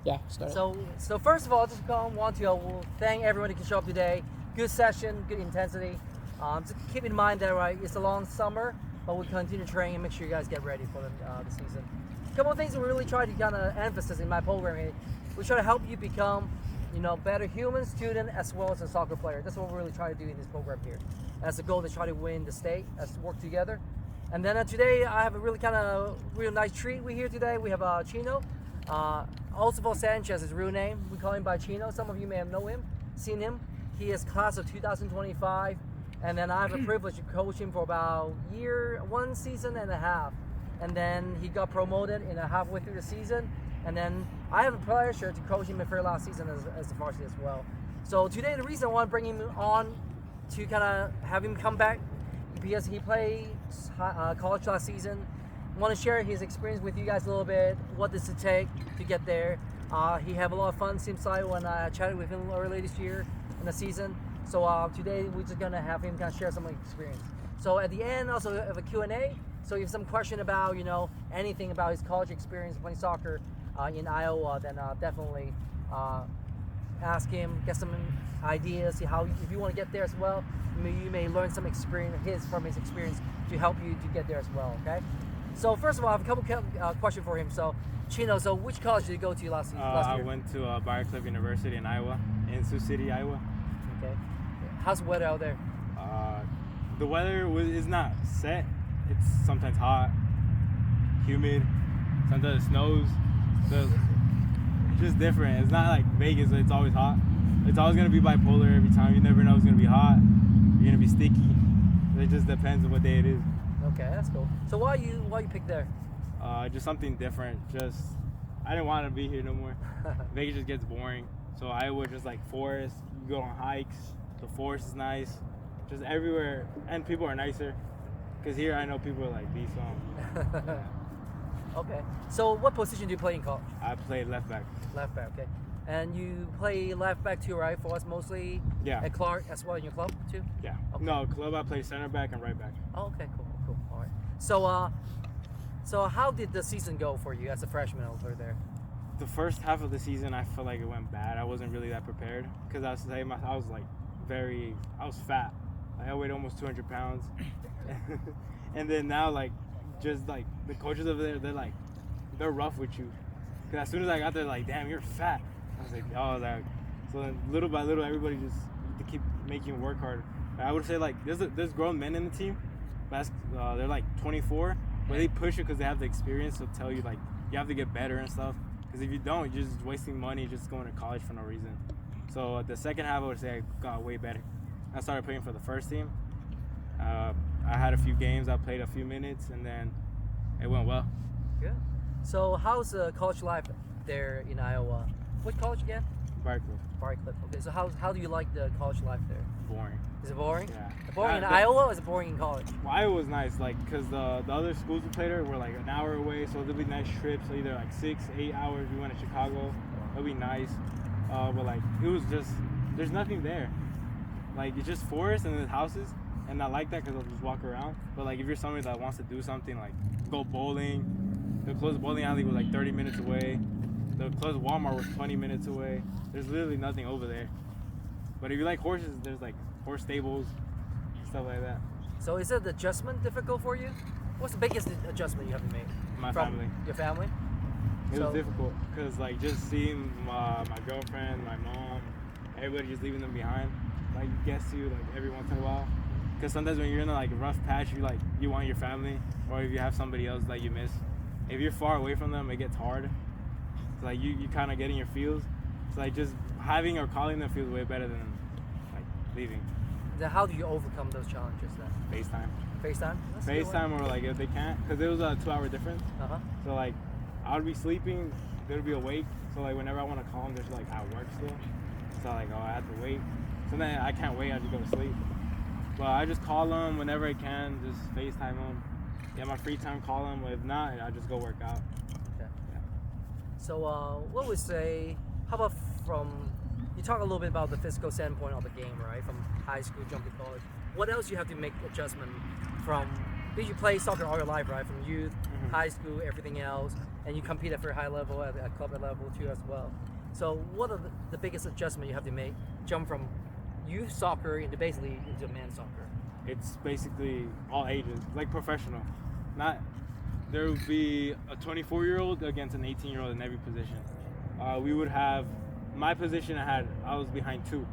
Yeah, start. So first of all, I just want to thank everyone who can show up today. Good session, good intensity. Just keep in mind that it's a long summer, but we continue training and make sure you guys get ready for the season. A couple of things that we really try to kind of emphasize in my program here. We try to help you become, better human, student, as well as a soccer player. That's what we really try to do in this program here. As a goal to try to win the state, as to work together. And then today I have a really real nice treat. We here today. We have Chino. Osvaldo Sanchez is his real name. We call him by Chino. Some of you may have known him, seen him. He is class of 2025. And then I have a privilege to coach him for about one season and a half. And then he got promoted in halfway through the season. And then I have a pleasure to coach him in the last season as the varsity as well. So today the reason I want to bring him on to kind of have him come back because he played college last season. I want to share his experience with you guys a little bit. What does it take to get there? He had a lot of fun, seems like, when I chatted with him earlier this year in the season. So today we're just gonna have him kind of share some of his experience. So at the end, also have a Q&A. So if you have some question about anything about his college experience playing soccer in Iowa, then definitely ask him, get some ideas, see how if you want to get there as well. You may learn some experience from his experience to help you to get there as well. Okay. So first of all, I have a couple questions for him. So Chino, so which college did you go to last year? I went to Briarcliff University in Iowa, in Sioux City, Iowa. Okay. How's the weather out there? The weather is not set. It's sometimes hot, humid, sometimes it snows. So it's just different. It's not like Vegas, it's always hot. It's always going to be bipolar every time. You never know it's going to be hot. You're going to be sticky. It just depends on what day it is. Okay, that's cool. So why you picked there? Just something different. I didn't want to be here no more. Vegas just gets boring. So Iowa just like forest. You go on hikes. The forest is nice. Just everywhere, and people are nicer. Cause here I know people are like these. Yeah. Okay. So what position do you play in college? I played left back. Left back. Okay. And you play left back too, right? For us mostly. Yeah. At Clark as well in your club too. Yeah. Okay. No, club I play center back and right back. Oh, okay. Cool. All right. So how did the season go for you as a freshman over there? The first half of the season, I felt like it went bad. I wasn't really that prepared because I was fat. I weighed almost 200 pounds. And then now, just the coaches over there, they're rough with you. Because as soon as I got there, damn, you're fat. I was like, oh, that. So then little by little, everybody just to keep making you work harder. I would say there's grown men in the team. They're 24, but they push you because they have the experience to tell you you have to get better and stuff. Because if you don't, you're just wasting money just going to college for no reason. So the second half, I would say I got way better. I started playing for the first team. I had a few games. I played a few minutes, and then it went well. Good. So how's the college life there in Iowa? What college again? Briarcliff. Okay. So how do you like the college life there? Boring. Is it boring? Yeah. Boring in Iowa or is it boring in college? Well, Iowa was nice, because the other schools we played at were an hour away, so there'd be nice trips, so either 6-8 hours. We went to Chicago. That'd be nice. But it was just, there's nothing there. It's just forest and then houses, and I like that because I'll just walk around. But if you're somebody that wants to do something go bowling, the closest bowling alley was 30 minutes away. The closest Walmart was 20 minutes away. There's literally nothing over there. But if you like horses, there's horse stables, stuff like that. So is it the adjustment difficult for you? What's the biggest adjustment you have to make? My family. Your family? It was difficult because just seeing my girlfriend, my mom, everybody just leaving them behind. Gets you every once in a while. Because sometimes when you're in a rough patch, you want your family, or if you have somebody else that you miss. If you're far away from them, it gets hard. So you kind of get in your feels. So just having or calling them feels way better than leaving. Then how do you overcome those challenges then? FaceTime. FaceTime? FaceTime, or if they can't, because it was a 2-hour difference. So I would be sleeping, they would be awake. So whenever I want to call them, they're at work still. So I have to wait. So then I can't wait, I just go to sleep. But I just call them whenever I can, just FaceTime them. Yeah, my free time, call them. If not, I just go work out. Okay. Yeah. So what would say, how about you talk a little bit about the physical standpoint of the game, right? From high school, jump to college. What else you have to make adjustment from because you play soccer all your life, right? From youth, high school, everything else, and you compete at very high level, at club level too as well. So what are the biggest adjustment you have to make? Jump from youth soccer into basically into men's soccer. It's basically all ages, like professional. Not there would be a 24-year-old against an 18-year-old in every position. We would have my position. I was behind two.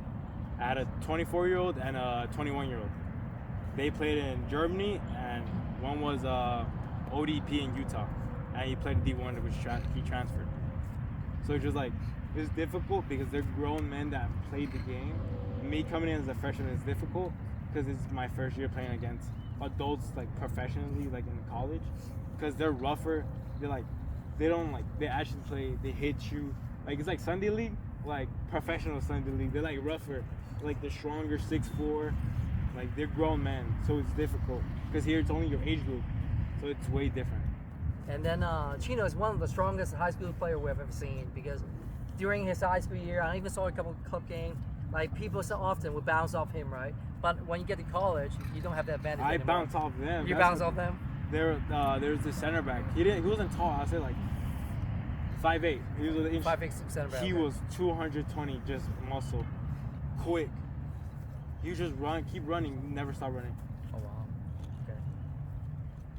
I had a 24-year-old and a 21-year-old. They played in Germany, and one was ODP in Utah, and he played D1, which he transferred. So it's just like it's difficult because they're grown men that have played the game. Me coming in as a freshman is difficult because it's my first year playing against adults like professionally, like in college, because they're rougher. They actually play. They hit you like it's like Sunday league, like professional Sunday league. They're like rougher, like they're stronger, 6'4". Like they're grown men, so it's difficult because here it's only your age group, so it's way different. And then Chino is one of the strongest high school player we've ever seen because during his high school year, I even saw a couple of club games. Like people so often would bounce off him, right? But when you get to college, you don't have that advantage. I anymore. bounce off them. You bounce off them. There's the center back. He wasn't tall. I said like 5'8". He was an 5'6" center back. He was 220, just muscle, quick. He would just keep running, never stop running. Oh wow. Okay.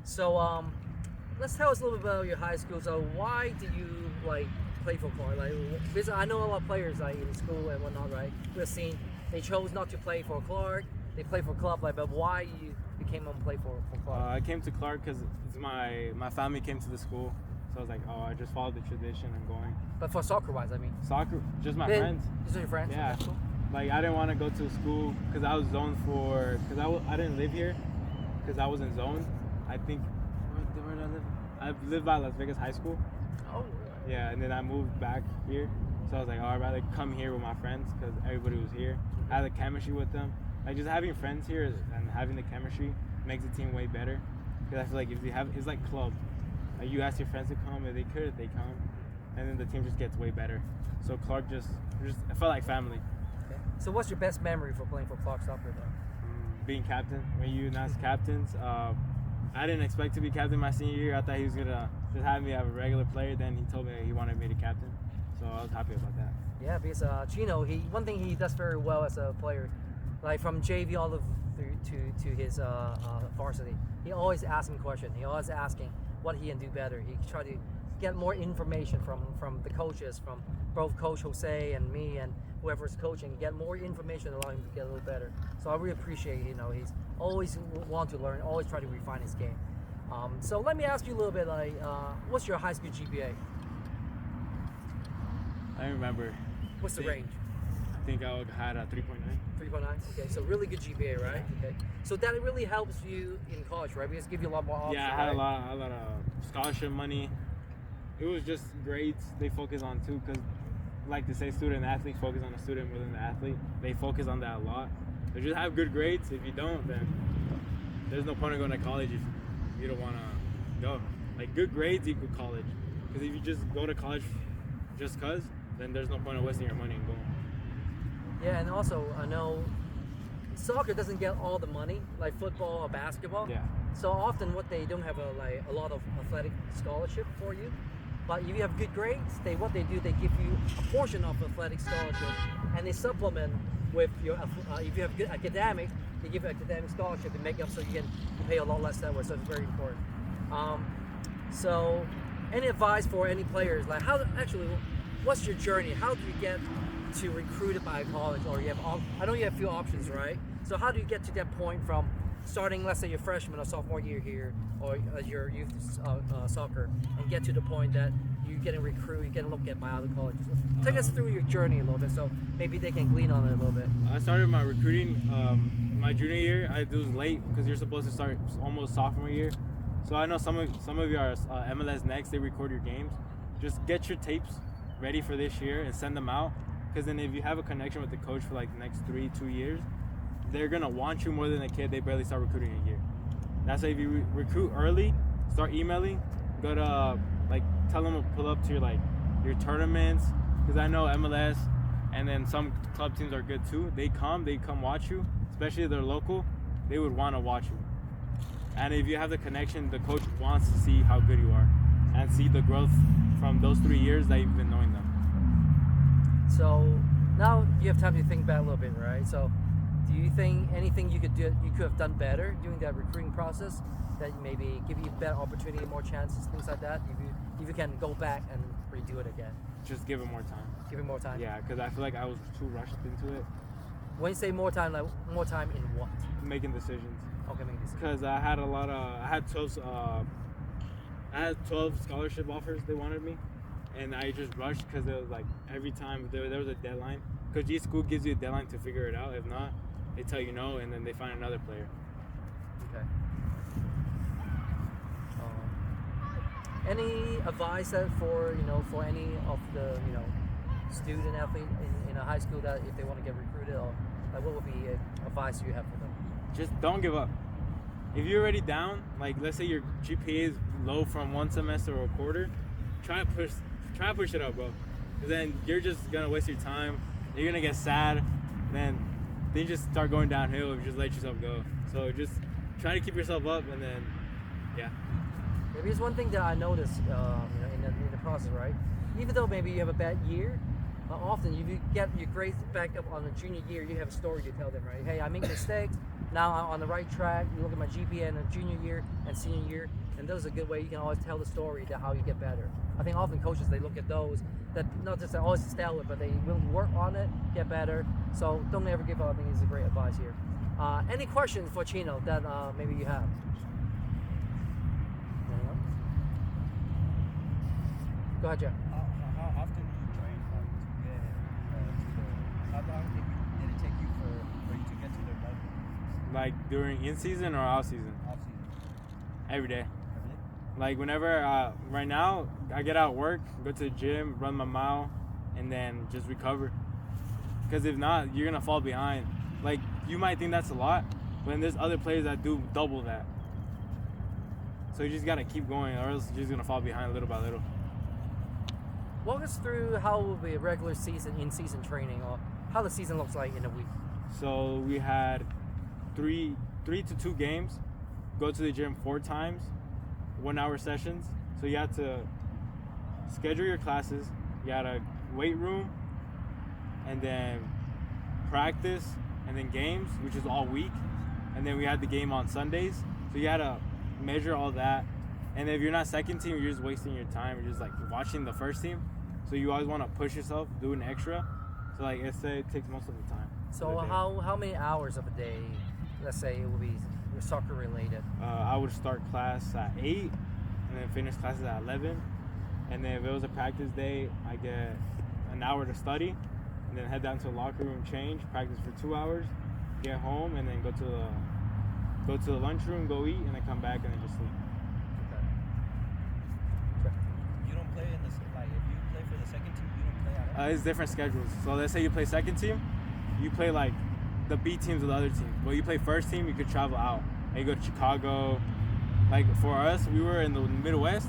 So let's tell us a little bit about your high school. So why did you like play for Clark? Like, because I know a lot of players like in school and whatnot, right? We've seen they chose not to play for Clark. They play for club, like, but why you became on play for Clark? I came to Clark because my family came to the school, so I was like, oh, I just followed the tradition and going. But for soccer wise, I mean. Soccer, just my friends. Just your friends. Yeah. Okay, cool. Like I didn't want to go to school because I was zoned for because I didn't live here because I wasn't zoned. I think where did I live? I lived by Las Vegas High School. Oh. Really? Yeah, and then I moved back here, so I was like, oh, I'd rather come here with my friends because everybody was here. I had the chemistry with them. Like just having friends here and having the chemistry makes the team way better. Because I feel like if you have, it's like club. Like you ask your friends to come, if they could, they come, and then the team just gets way better. So Clark just I felt like family. Okay. So what's your best memory for playing for Clark soccer though? Being captain. When you announced captains, I didn't expect to be captain my senior year. I thought he was gonna just have me have a regular player. Then he told me he wanted me to captain, so I was happy about that. Yeah, because Chino, one thing he does very well as a player, like from JV all the through to his varsity, he always asks him questions. He always asking what he can do better. He try to get more information from the coaches, from both Coach Jose and me and whoever's coaching, get more information to allow him to get a little better. So I really appreciate, he's always want to learn, always try to refine his game. So let me ask you a little bit, like, what's your high school GPA? I remember. What's the range? I think I had a 3.9. 3.9. Okay, so really good GPA, right? Okay, so that really helps you in college, right? Because it gives you a lot more options. Yeah, I had a lot of scholarship money. It was just grades they focus on too, because like to say student athletes focus on the student more than the athlete. They focus on that a lot. So just have good grades. If you don't, then there's no point in going to college if you don't want to go. Like good grades equal college. Because if you just go to college just cause, then there's no point in wasting your money and going. Yeah, and also I know soccer doesn't get all the money like football or basketball. Yeah. So often what they don't have a lot of athletic scholarship for you. But if you have good grades, they give you a portion of athletic scholarship, and they supplement with your if you have good academic, they give you academic scholarship to make up so you pay a lot less that way. So it's very important. So any advice for any players, like what's your journey? How do you get to recruited by a college, or I know you have a few options, right? So how do you get to that point from starting, let's say, your freshman or sophomore year here, or your youth soccer, and get to the point that you're getting recruited, you're getting looked at by other colleges? Take us through your journey a little bit, so maybe they can glean on it a little bit. I started my recruiting my junior year. It was late because you're supposed to start almost sophomore year. So I know some of you are MLS Next. They record your games. Just get your tapes ready for this year and send them out. Because then if you have a connection with the coach for like the next 2 years, they're gonna want you more than a kid they barely start recruiting a year. That's why if you recruit early, start emailing, go to tell them to pull up to your tournaments. Because I know MLS and then some club teams are good too. They come watch you, especially if they're local. They would want to watch you. And if you have the connection, the coach wants to see how good you are and see the growth from those 3 years that you've been knowing them. So now you have time to think back a little bit, right? So do you think anything you could have done better during that recruiting process that maybe give you better opportunity, more chances, things like that? If you can go back and redo it again. Just give it more time. Give it more time. Yeah, because I feel like I was too rushed into it. When you say more time, like more time in what? Making decisions. Okay, making decisions. Because I had 12 scholarship offers they wanted me, and I just rushed because it was like every time there was a deadline. Because each school gives you a deadline to figure it out. If not, they tell you no, and then they find another player. Okay. Any advice that for any of the student athlete in a high school that if they want to get recruited, or like what would be advice you have for them? Just don't give up. If you're already down, like let's say your GPA is low from one semester or a quarter, try to push it up, bro. Because then you're just gonna waste your time. You're gonna get sad. Then you just start going downhill if you just let yourself go. So just try to keep yourself up, and then yeah. Maybe it's one thing that I noticed, in the process, right? Even though maybe you have a bad year, often if you get your grades back up on the junior year, you have a story to tell them, right? Hey, I make mistakes. Now I'm on the right track. You look at my GPA in the junior year and senior year, and those are a good way you can always tell the story to how you get better. I think often coaches, they look at those that not just always stellar, but they will work on it, get better. So don't ever give up. I think is a great advice here. Any questions for Chino that maybe you have? Go ahead, Jeff. How often do you train to get how long did it take you for you to get to the level? Like during in season or out season? Off season. Every day. Every day? Like whenever, right now, I get out of work, go to the gym, run my mile, and then just recover. Because if not, you're going to fall behind. Like, you might think that's a lot, but then there's other players that do double that. So you just got to keep going, or else you're just going to fall behind little by little. Walk us through how will be a regular season, in-season training, or how the season looks like in a week. So we had three to 2 games, go to the gym 4 times, 1-hour sessions. So you have to schedule your classes, you got a weight room, and then practice, and then games, which is all week. And then we had the game on Sundays. So you had to measure all that. And if you're not second team, you're just wasting your time. You're just like watching the first team. So you always want to push yourself, do an extra. So like it takes most of the time. So how many hours of a day, let's say it will be soccer related? I would start class at 8 and then finish classes at 11. And then if it was a practice day, I get an hour to study and then head down to the locker room, change, practice for 2 hours, get home, and then go to the lunchroom, go eat, and then come back and then just sleep. You don't play in the like if you play for the second team, you don't play at all. It's different schedules. So let's say you play second team, you play like the B teams of the other team. Well, you play first team, you could travel out. And you go to Chicago. Like for us, we were in the Midwest,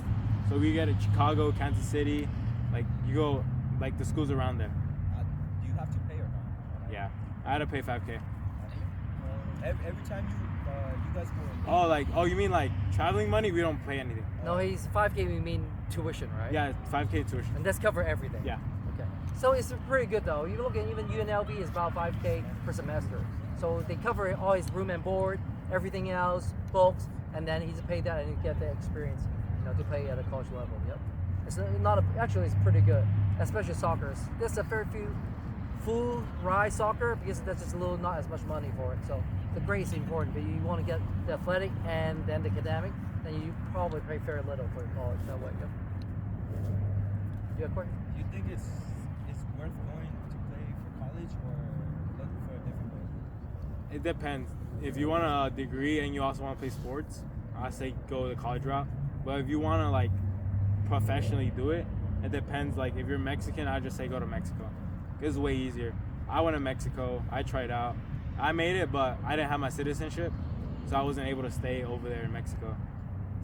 so we get to Chicago, Kansas City. Like you go, like the schools around there. Do you have to pay or not? Yeah, I had to pay $5K. Every time you guys go. Oh, you mean like traveling money? We don't pay anything. No, he's 5K. We mean tuition, right? Yeah, $5K tuition. And that's cover everything. Yeah. Okay. So it's pretty good though. You look at even UNLV is about 5K per semester. So they cover all his room and board, everything else, books, and then he's paid that and you get the experience, to play at a college level. Yep. It's not actually it's pretty good, especially soccer. There's a fair few full ride soccer because that's just not as much money for it. So the grade is important, but you want to get the athletic and then the academic, then you probably pay very little for college that way. Yep. You have a question? Do you think it's worth going to play for college or look for a different way? It depends. If you want a degree and you also want to play sports, I say go the college route. But if you want to like professionally do it, it depends. Like if you're Mexican, I just say go to Mexico. It's way easier. I went to Mexico. I tried out. I made it, but I didn't have my citizenship, so I wasn't able to stay over there in Mexico.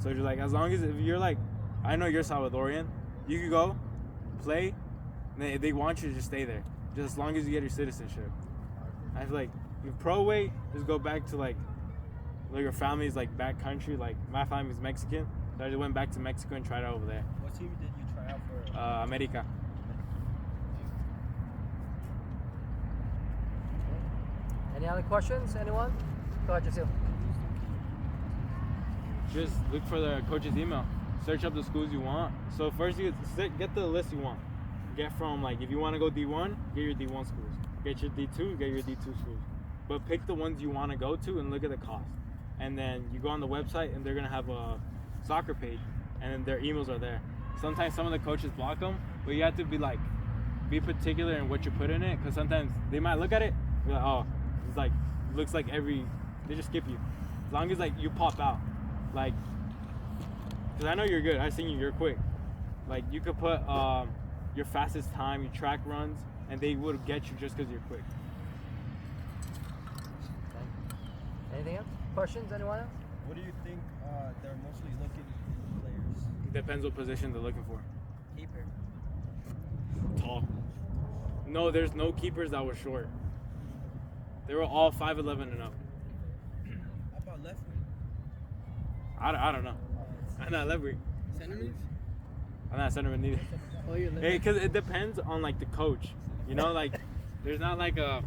So you're like, as long as if you're like, I know you're Salvadorian, you could go play. And they want you to just stay there, just as long as you get your citizenship. I feel like if pro weight, just go back to like like your family's like back country. Like my family's Mexican, so I just went back to Mexico and tried out over there. What team did you try out for? America. Any other questions? Anyone? Go ahead, Jasil. Just look for the coach's email. Search up the schools you want. So first you get the list you want. Get from like if you want to go D1, get your D1 schools. Get your D2, get your D2 schools. But pick the ones you want to go to and look at the cost. And then you go on the website and they're gonna have a soccer page, and then their emails are there. Sometimes some of the coaches block them, but you have to be particular in what you put in it, because sometimes they might look at it, be like, oh, it's like looks like they just skip you. As long as like you pop out, like, because I know you're good. I've seen you're quick. Like you could put your fastest time, your track runs, and they would get you just because you're quick. Anything else? Questions? Anyone else? What do you think they're mostly looking for players? Depends what position they're looking for. Keeper. Tall. No, there's no keepers that were short. They were all 5'11" and up. How about left wing? I don't know. I'm not left wing. Centerman? I'm not centerman either. Oh, you're left. Hey, because it depends on like the coach. You know, like there's not like a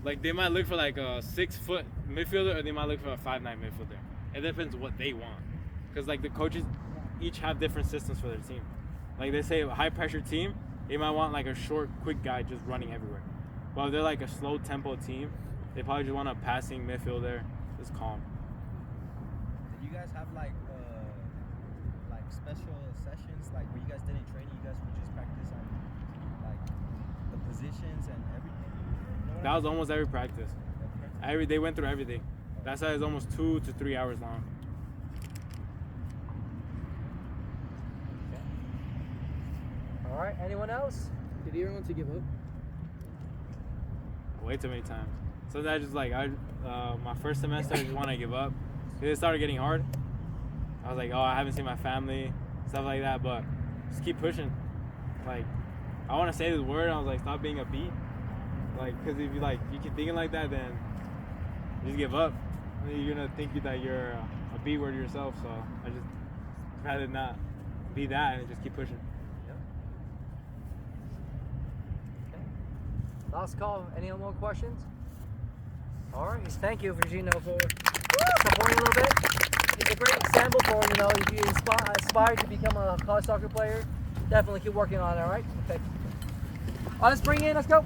they might look for like a 6-foot midfielder, or they might look for a 5'9" midfielder. It depends what they want. Because like the coaches each have different systems for their team. Like they say a high pressure team, they might want like a short, quick guy just running everywhere. But if they're like a slow tempo team, they probably just want a passing midfielder, just calm. Did you guys have like special sessions, like where you guys didn't train, you guys would just practice on like the positions and everything? You know That was almost every practice. They went through everything. That's why it's almost 2 to 3 hours long. All right. Anyone else? Did you ever want to give up? Way too many times. So that just like my first semester, I just want to give up. It started getting hard. I was like, oh, I haven't seen my family, stuff like that. But just keep pushing. Like, I want to say this word. I was like, stop being a B. Like, because if you keep thinking like that, then you just give up. You're gonna think that you're a B word yourself. So I just rather not be that and just keep pushing. Yep. Okay. Last call. Any more questions? All right. Thank you, Chino, for supporting a little bit. It's a great example for, if you aspire to become a college soccer player, definitely keep working on it, all right? Okay. All right, let's bring in, let's go.